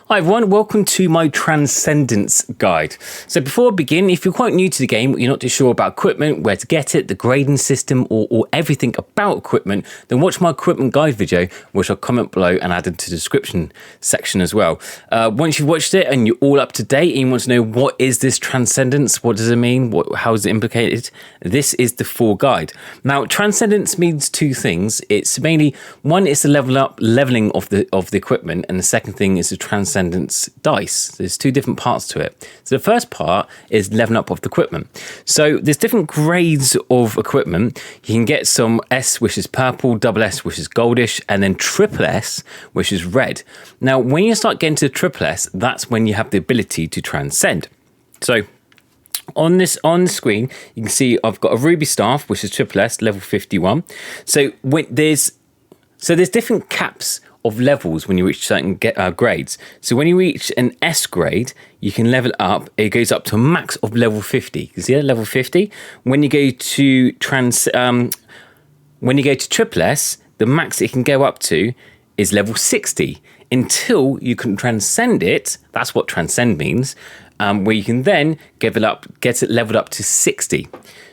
Hi everyone, welcome to my Transcendence guide. So before I begin, if you're quite new to the game, you're not too sure about equipment, where to get it, the grading system, or everything about equipment, then watch my equipment guide video, which I'll comment below and add into the description section as well. Once you've watched it and you're all up to date and you want to know what is this Transcendence, what does it mean, how is it implicated, this is the full guide. Now, Transcendence means two things. It's mainly, one is the leveling of the equipment, and the second thing is the Transcendence dice. There's two different parts to it. So the first part is leveling up of the equipment. So there's different grades of equipment. You can get some S, which is purple, double S, which is goldish, and then triple S, which is red. Now, when you start getting to triple S, that's when you have the ability to transcend. So on the screen, you can see I've got a ruby staff, which is triple S, level 51. So there's different caps of levels when you reach certain grades. So when you reach an S grade, you can level up. It goes up to a max of level 50. You see that, level 50. When you go to triple S, the max it can go up to is level 60 until you can transcend it. That's what transcend means. Where you can then get it leveled up to 60.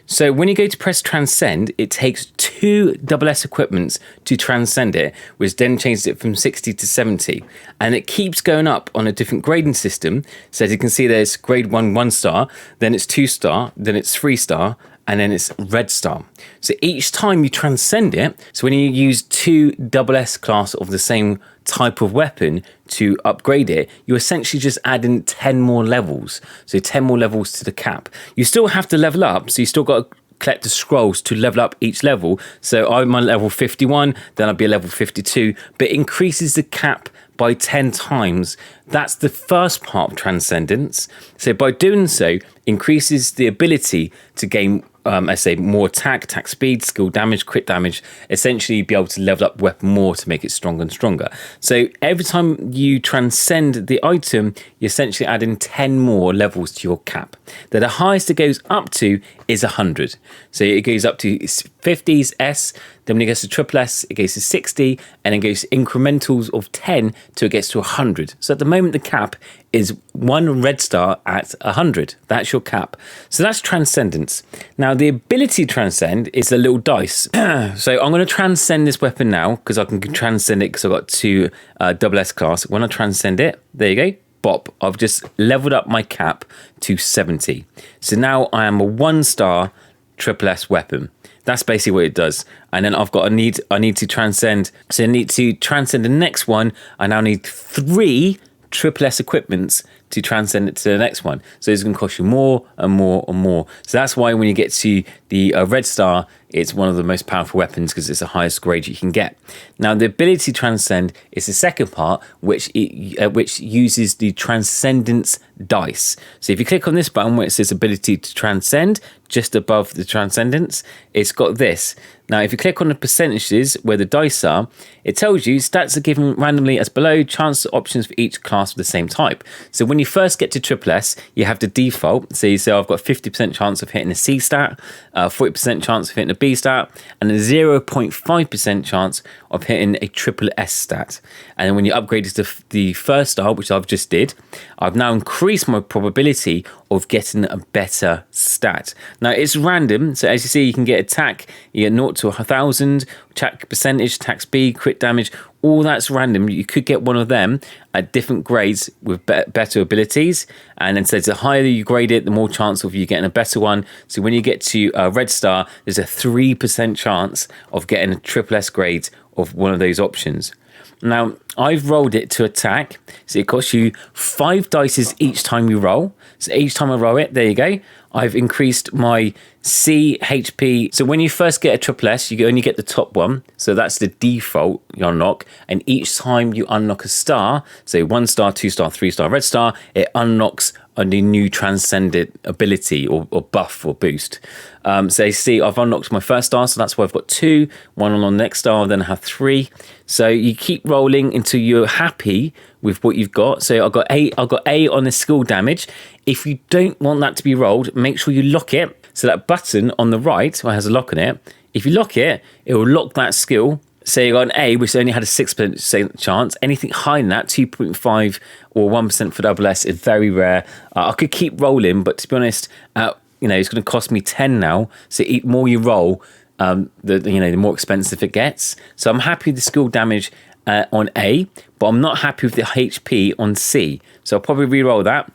So when you go to press transcend, it takes two double S equipments to transcend it, which then changes it from 60 to 70. And it keeps going up on a different grading system. So as you can see, there's grade 1 star, then it's 2 star, then it's 3 star, and then it's red star. So each time you transcend it, so when you use two double S class of the same type of weapon to upgrade it, you essentially just add in 10 more levels. So 10 more levels to the cap. You still have to level up, so you still got to collect the scrolls to level up each level. So I'm on level 51, then I'll be a level 52, but it increases the cap by 10 times. That's the first part of Transcendence. So by doing so, increases the ability to gain more attack speed, skill damage, crit damage, essentially be able to level up weapon more to make it stronger and stronger. So every time you transcend the item, you essentially add in 10 more levels to your cap. Then the highest it goes up to is 100. So it goes up to 50's S, then when it gets to triple S, it goes to 60, and then goes to incrementals of 10 till it gets to 100. So at the moment, the cap is 1 red star at 100. That's your cap. So that's Transcendence. Now, the ability to transcend is a little dice. So I'm going to transcend this weapon now, because I can transcend it because I've got two double S class. When I transcend it, there you go. Bop, I've just leveled up my cap to 70. So now I am a 1 star triple S weapon. That's basically what it does. And then I need to transcend. So I need to transcend the next one. I now need 3 triple S equipments to transcend it to the next one. So it's going to cost you more and more and more. So that's why when you get to the red star, it's one of the most powerful weapons because it's the highest grade you can get. Now, the ability to transcend is the second part, which uses the Transcendence dice. So if you click on this button where it says ability to transcend, just above the Transcendence, it's got this. Now, if you click on the percentages where the dice are, it tells you stats are given randomly as below, chance options for each class of the same type. So when you first get to triple S, you have the default. So you say, I've got 50% chance of hitting a C stat, 40% chance of hitting a B stat, and a 0.5% chance of hitting a triple S stat. And then when you upgrade to the first star, which I've just did, I've now increased my probability of getting a better stat. Now, it's random. So as you see, you can get attack, you get 0 to 1,000, attack percentage, attack speed, crit damage, all that's random. You could get one of them at different grades with better abilities. And then says the higher you grade it, the more chance of you getting a better one. So when you get to a red star, there's a 3% chance of getting a triple S grade of one of those options. Now, I've rolled it to attack, so it costs you 5 dice each time you roll. So each time I roll it, there you go. I've increased my C, HP. So when you first get a triple S, you only get the top one. So that's the default you unlock. And each time you unlock a star, so 1 star, 2 star, 3 star, red star, it unlocks a new transcendent ability or buff or boost. So you see, I've unlocked my first star, so that's why I've got 2. 1 on the next star, then I have 3. So you keep rolling until you're happy with what you've got. So I've got A on the skill damage. If you don't want that to be rolled, make sure you lock it. So that button on the right, where it has a lock on it, if you lock it, it will lock that skill So you got an A, which only had a 6% chance. Anything higher than that, 2.5 or 1% for double S, is very rare. I could keep rolling, but to be honest, it's going to cost me 10 now. So the more you roll, the more expensive it gets. So I'm happy with the skill damage on A, but I'm not happy with the HP on C. So I'll probably re-roll that.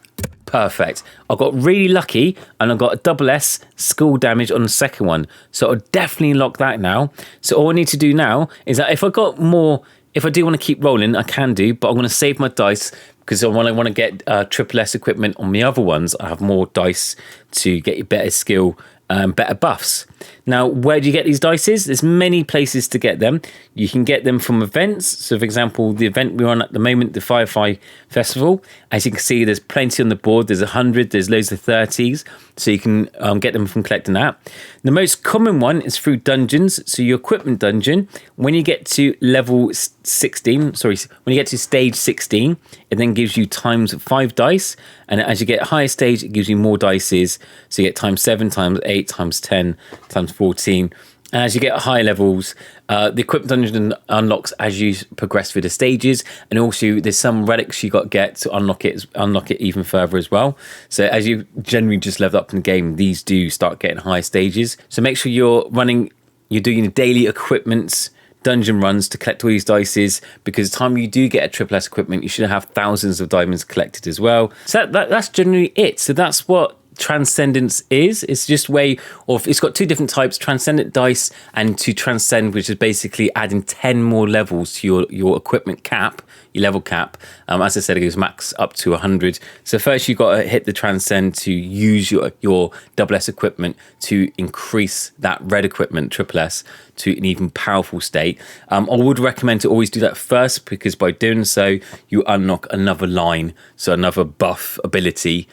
Perfect. I got really lucky and I got a double S skill damage on the second one. So I'll definitely lock that now. So all I need to do now is that if I got more, if I do want to keep rolling, I can do, but I'm going to save my dice because when I want to get triple S equipment on the other ones, I have more dice to get you better skill, better buffs. Now, where do you get these dices? There's many places to get them. You can get them from events. So, for example, the event we're on at the moment, the Firefly Festival, as you can see, there's plenty on the board. There's 100, there's loads of 30s. So you can get them from collecting that. The most common one is through dungeons. So your equipment dungeon, when you get to level 16, when you get to stage 16, it then gives you times 5 dice. And as you get higher stage, it gives you more dices. So you get times 7, times 8, times 10, times 14. And as you get higher levels, the equipment dungeon unlocks as you progress through the stages, and also there's some relics you got to get to unlock it even further as well. So as you generally just level up in the game, these do start getting higher stages. So make sure you're doing your daily equipment dungeon runs to collect all these dices, because the time you do get a triple S equipment, you should have thousands of diamonds collected as well. So that's generally it. So that's what Transcendence is. It's just way of, it's got 2 different types, transcendent dice and to transcend, which is basically adding 10 more levels to your equipment cap, your level cap. As I said, it goes max up to 100. So first you've got to hit the transcend to use your double S equipment to increase that red equipment, triple S, to an even powerful state. I would recommend to always do that first, because by doing so, you unlock another line, so another buff ability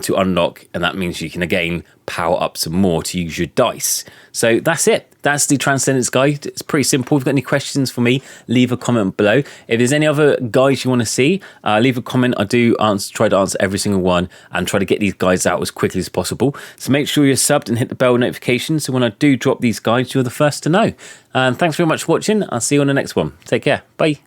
to unlock, and that means you can again power up some more to use your dice. So that's it. That's the Transcendence guide. It's pretty simple. If you've got any questions for me, leave a comment below. If there's any other guides you want to see, leave a comment. I do try to answer every single one and try to get these guides out as quickly as possible. So make sure you're subbed and hit the bell notification, so when I do drop these guides, you're the first to know. And thanks very much for watching. I'll see you on the next one. Take care. Bye.